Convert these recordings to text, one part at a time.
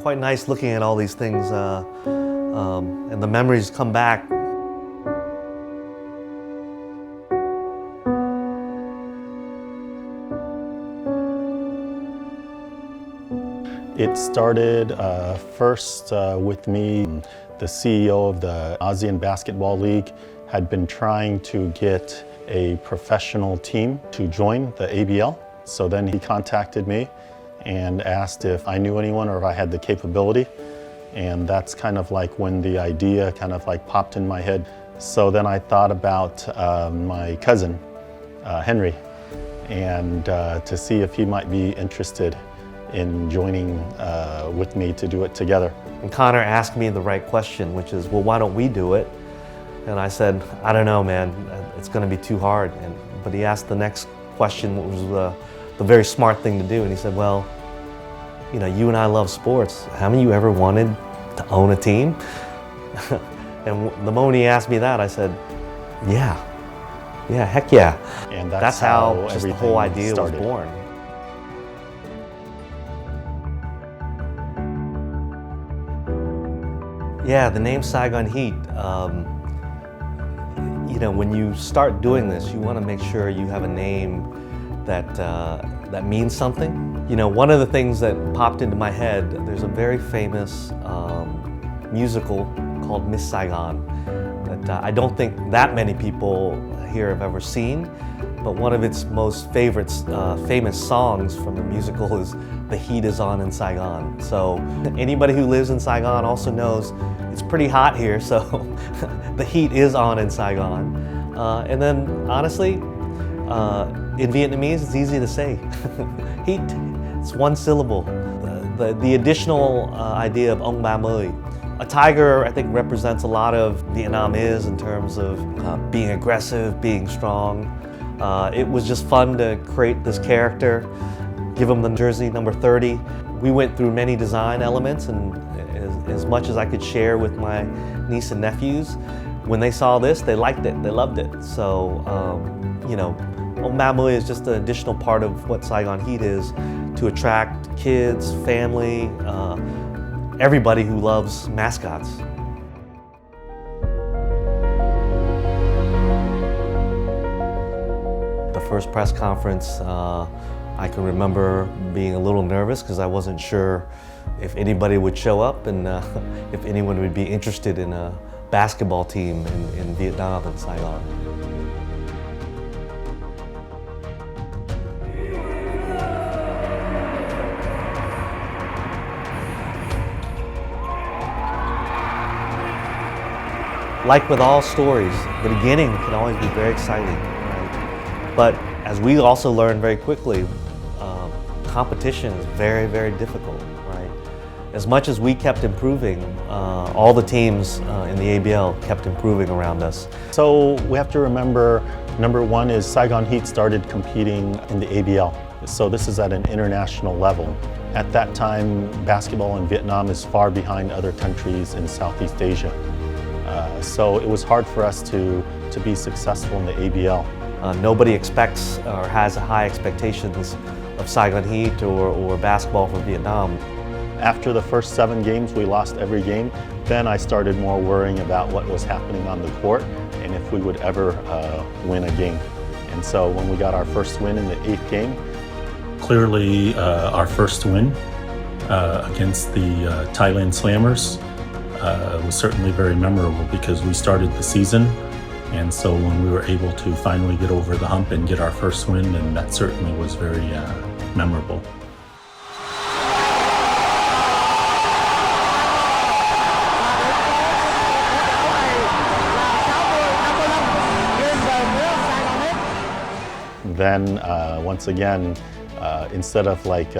quite nice looking at all these things and the memories come back. It started first with me. The CEO of the ASEAN Basketball League had been trying to get a professional team to join the ABL. So then he contacted me and asked if I knew anyone or if I had the capability. And that's kind of like when the idea kind of like popped in my head. So then I thought about my cousin, Henry, and to see if he might be interested in joining with me to do it together. And Connor asked me the right question, which is, well, why don't we do it? And I said, I don't know, man, it's gonna be too hard. But he asked the next question, which was the very smart thing to do. And he said, well, you know, you and I love sports. Haven't you ever wanted to own a team? And the moment he asked me that, I said, yeah, heck yeah. And that's how just the whole idea was born. Yeah, the name Saigon Heat, you know, when you start doing this, you want to make sure you have a name that means something. You know, one of the things that popped into my head, there's a very famous musical called Miss Saigon that I don't think that many people here have ever seen, but one of its most famous songs from the musical is "The Heat is on in Saigon." So anybody who lives in Saigon also knows it's pretty hot here, so the heat is on in Saigon. And then honestly, in Vietnamese, it's easy to say. Heat, it's one syllable. The additional idea of Ông 30. A tiger, I think, represents a lot of Vietnam is in terms of being aggressive, being strong. It was just fun to create this character, give him the jersey number 30. We went through many design elements, and as much as I could share with my niece and nephews, when they saw this, they liked it, they loved it. So, you know, Ông 30 is just an additional part of what Saigon Heat is to attract kids, family, everybody who loves mascots. The first press conference, I can remember being a little nervous because I wasn't sure if anybody would show up and if anyone would be interested in a basketball team in Vietnam and Saigon. Like with all stories, the beginning can always be very exciting, right? But as we also learned very quickly, competition is very, very difficult, right? As much as we kept improving, all the teams in the ABL kept improving around us. So we have to remember, number one is Saigon Heat started competing in the ABL. So this is at an international level. At that time, basketball in Vietnam is far behind other countries in Southeast Asia. So it was hard for us to be successful in the ABL. Nobody expects or has high expectations of Saigon Heat or basketball for Vietnam. After the first 7 games, we lost every game. Then I started more worrying about what was happening on the court and if we would ever win a game. And so when we got our first win in the 8th game, clearly our first win against the Thailand Slammers was certainly very memorable because we started the season, and so when we were able to finally get over the hump and get our first win, and that certainly was very memorable. Then once again, instead of like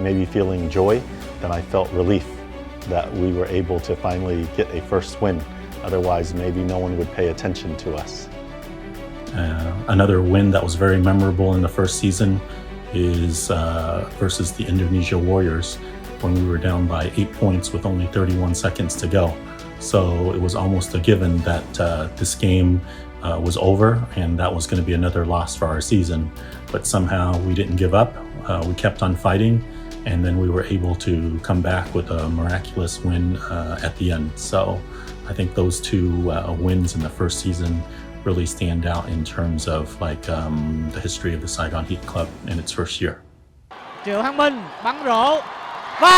maybe feeling joy, then I felt relief that we were able to finally get a first win. Otherwise, maybe no one would pay attention to us. Another win that was very memorable in the first season is versus the Indonesia Warriors when we were down by 8 points with only 31 seconds to go. So it was almost a given that this game was over and that was going to be another loss for our season. But somehow we didn't give up. We kept on fighting And then we were able to come back with a miraculous win at the end. So I think those two wins in the first season really stand out in terms of like the history of the Saigon Heat Club in its first year. Triệu Hằng Minh bắn rổ. Wow!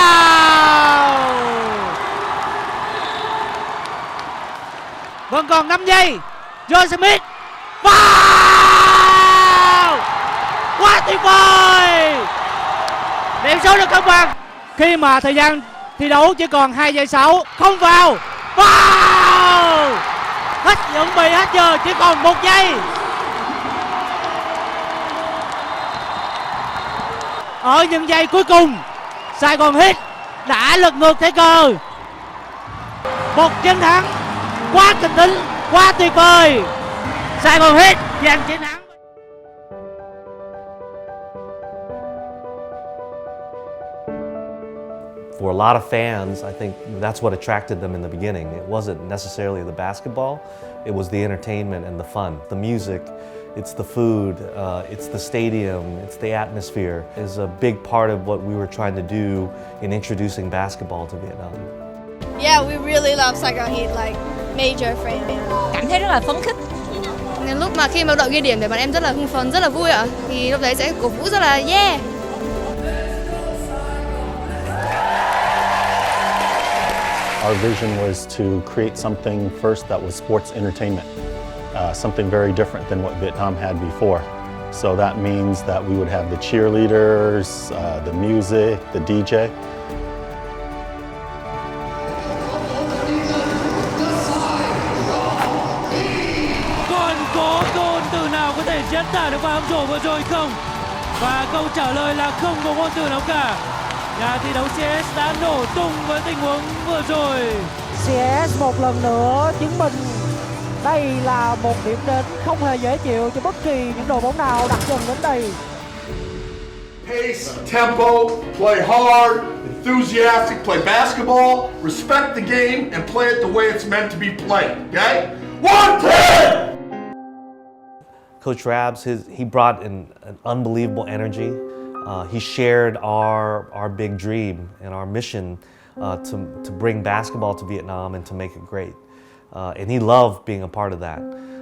Vẫn còn 5 giây. John Smith. Wow! Quá tuyệt vời! Điểm số được cân bằng. Khi mà thời gian thi đấu chỉ còn 2 giây 6, không vào. Wow! Hết chuẩn bị hết giờ, chỉ còn 1 giây. Ở những giây cuối cùng, Saigon Heat đã lật ngược thế cờ. Một chiến thắng quá kịch tính, quá tuyệt vời. Saigon Heat giành chiến thắng. For a lot of fans, I think that's what attracted them in the beginning. It wasn't necessarily the basketball, it was the entertainment and the fun. The music, it's the food, it's the stadium, it's the atmosphere is a big part of what we were trying to do in introducing basketball to Vietnam. Yeah, we really love Saigon Heat, like major fan. Cảm thấy rất là phấn khích. Nên lúc mà khi mà đội ghi điểm thì bọn em rất là hưng phấn, rất là vui ạ. Thì lúc đấy sẽ cổ vũ rất là yeah. Our vision was to create something first that was sports entertainment, something very different than what Vietnam had before. So that means that we would have the cheerleaders, the music, the DJ. Còn có ngôn từ nào có thể diễn tả được pha bóng rổ vừa rồi không? Và câu trả lời là không có ngôn từ nào cả. Nhà thi đấu CS đã nổ tung với tình huống vừa rồi. CS một lần nữa chứng minh đây là một điểm đến không hề dễ chịu cho bất kỳ những đội bóng nào đặt chân đến đây. Pace, tempo, play hard, enthusiastic, play basketball, respect the game, and play it the way it's meant to be played, okay? 1-10! Coach Rabs, he brought in an unbelievable energy. He shared our big dream and our mission to bring basketball to Vietnam and to make it great. And he loved being a part of that.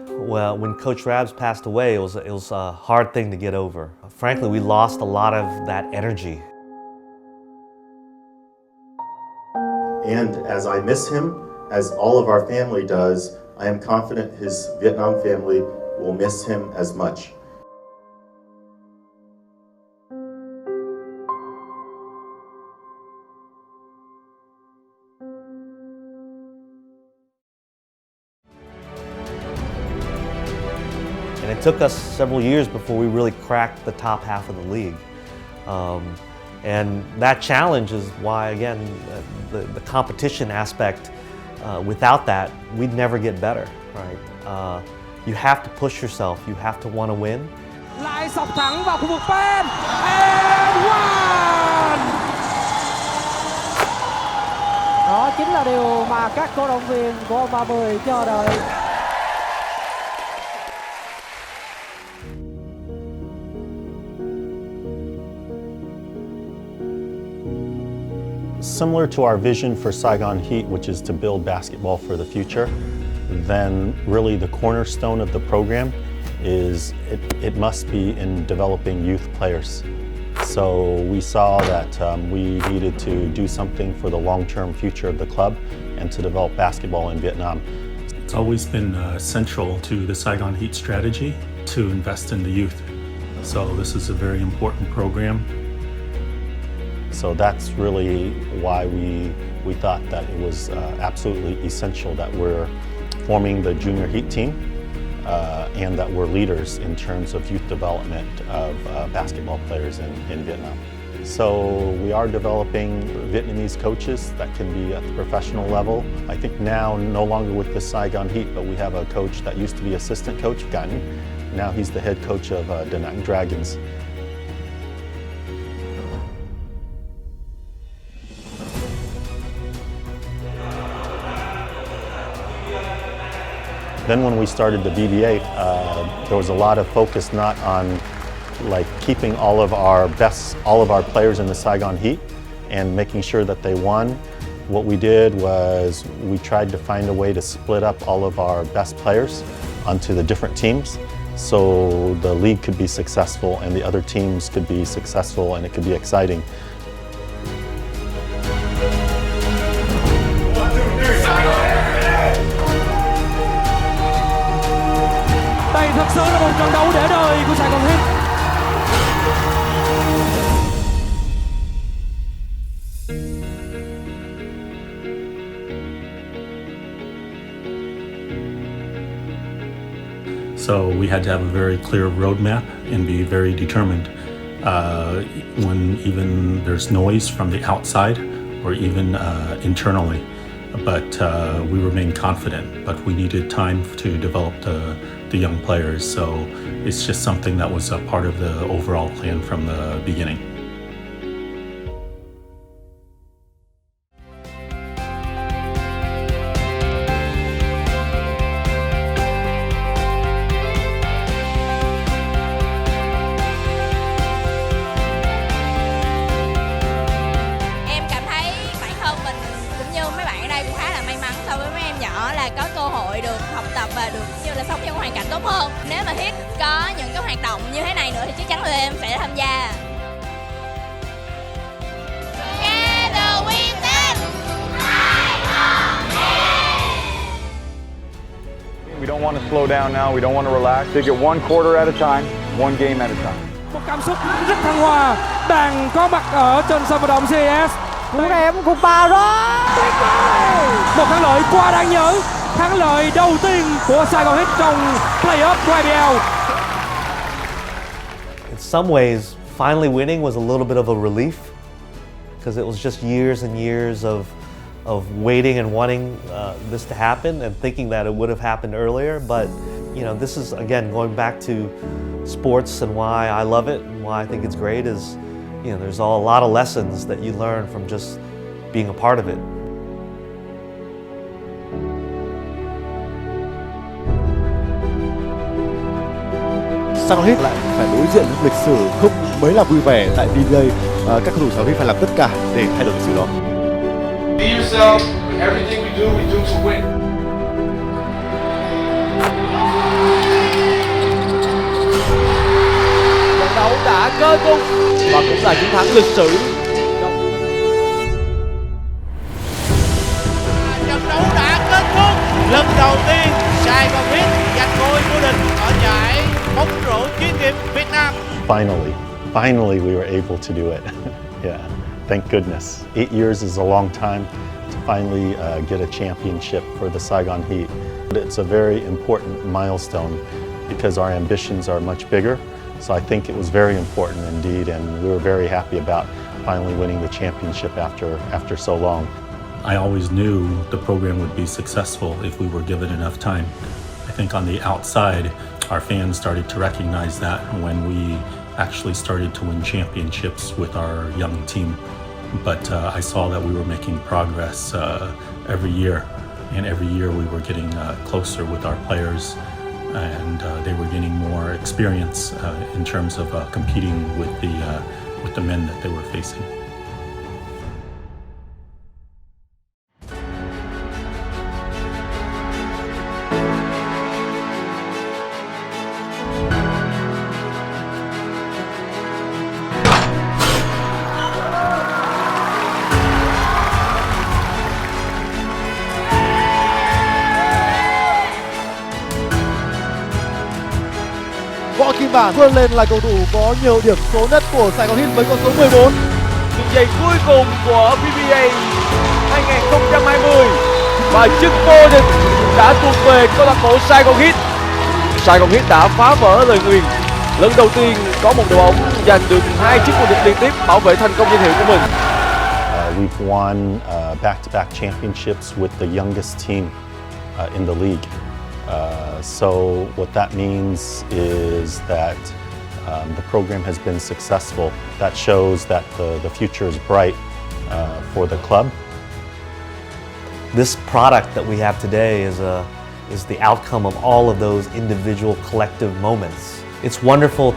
Well, when Coach Rabs passed away, it was a hard thing to get over. Frankly, we lost a lot of that energy. And as I miss him, as all of our family does, I am confident his Vietnam family will miss him as much. And it took us several years before we really cracked the top half of the league. And that challenge is why, again, the competition aspect, without that, we'd never get better, right? You have to push yourself, you have to want to win. Lại sọc thẳng vào khu vực bên. And one! Đó chính là điều mà các cổ động viên của ông 30 chờ đợi. Similar to our vision for Saigon Heat, which is to build basketball for the future, then really the cornerstone of the program is it must be in developing youth players. So we saw that we needed to do something for the long-term future of the club and to develop basketball in Vietnam. It's always been central to the Saigon Heat strategy to invest in the youth. So this is a very important program. So that's really why we thought that it was absolutely essential that we're forming the junior Heat team and that we're leaders in terms of youth development of basketball players in Vietnam. So we are developing Vietnamese coaches that can be at the professional level. I think now no longer with the Saigon Heat, but we have a coach that used to be assistant coach, Gan. Now he's the head coach of Da Nang Dragons. Then when we started the BBA, there was a lot of focus not on like keeping all of our players in the Saigon Heat and making sure that they won. What we did was we tried to find a way to split up all of our best players onto the different teams so the league could be successful and the other teams could be successful and it could be exciting. Đây thật sự là một trận đấu để đời của Saigon Heat. So we had to have a very clear roadmap and be very determined. When even there's noise from the outside or even internally, but we remained confident. But we needed time to develop the young players. So it's just something that was a part of the overall plan from the beginning. Có cơ hội được học tập và được như là sống trong hoàn cảnh tốt hơn. Nếu mà Heat có những cái hoạt động như thế này nữa thì chắc chắn là em sẽ tham gia. Together we stand. We don't want to slow down now. We don't want to relax. Take it one quarter at a time, one game at a time. Một cảm xúc rất thăng hoa đang có mặt ở trên sân vận động CIS. Cú ném cú ba đó. Tuyệt vời. Một thắng lợi quá đáng nhớ. Thắng lợi đầu tiên của Saigon Heat trong playoff của IPL. In some ways, finally winning was a little bit of a relief because it was just years and years of waiting and wanting this to happen and thinking that it would have happened earlier. But you know, this is again going back to sports and why I love it and why I think it's great is, you know, there's a lot of lessons that you learn from just being a part of it. Saigon Heat lại phải đối diện với lịch sử không mấy là vui vẻ tại PBA. Các cầu thủ Saigon Heat phải làm tất cả để thay đổi lịch sử đó. Be yourself. Everything we do to win. Trận đấu đã kết thúc và cũng là chiến thắng lịch sử. Trận đấu đã kết thúc. Lần đầu tiên Saigon Heat giành ngôi vô địch ở giải bóng rổ chuyên nghiệp Việt Nam. Finally we were able to do it. Yeah, thank goodness. 8 years is a long time to finally get a championship for the Saigon Heat. It's a very important milestone because our ambitions are much bigger. So I think it was very important indeed, and we were very happy about finally winning the championship after so long. I always knew the program would be successful if we were given enough time. I think on the outside, our fans started to recognize that when we actually started to win championships with our young team. But I saw that we were making progress every year, and every year we were getting closer with our players, and they were getting more experience in terms of competing with the men that they were facing. Võ Kim Bản vươn lên là cầu thủ có nhiều điểm số nhất của Saigon Heat với con số 14. Đường giày cuối cùng của PBA 2020 và chức vô địch đã thuộc về câu lạc bộ Saigon Heat. Saigon Heat đã phá vỡ lời nguyền. Lần đầu tiên có một đội bóng giành được 2 chức vô địch liên tiếp, bảo vệ thành công danh hiệu của mình. We've won back-to-back championships with the youngest team in the league. So what that means is that the program has been successful. That shows that the future is bright for the club. This product that we have today is the outcome of all of those individual collective moments. It's wonderful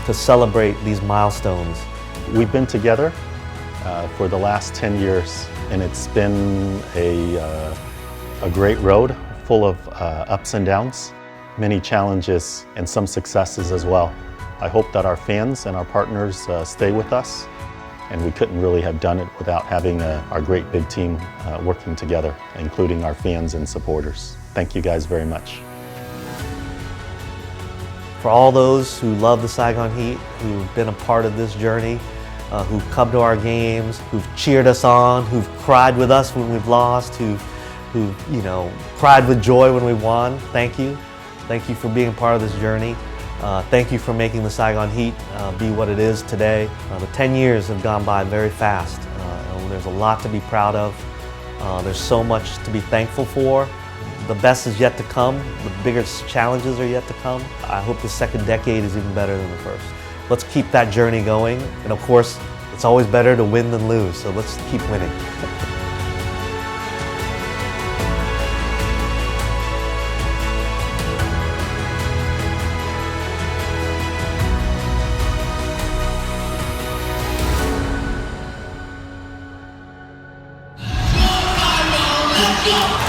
to celebrate these milestones. We've been together for the last 10 years, and it's been a great road full of ups and downs, many challenges, and some successes as well. I hope that our fans and our partners stay with us, and we couldn't really have done it without having our great big team working together, including our fans and supporters. Thank you guys very much. For all those who love the Saigon Heat, who've been a part of this journey, who've come to our games, who've cheered us on, who've cried with us when we've lost, who've cried with joy when we won, thank you. Thank you for being a part of this journey. Thank you for making the Saigon Heat be what it is today. The 10 years have gone by very fast. And there's a lot to be proud of. There's so much to be thankful for. The best is yet to come. The biggest challenges are yet to come. I hope the second decade is even better than the first. Let's keep that journey going. And of course, it's always better to win than lose, so let's keep winning. Go!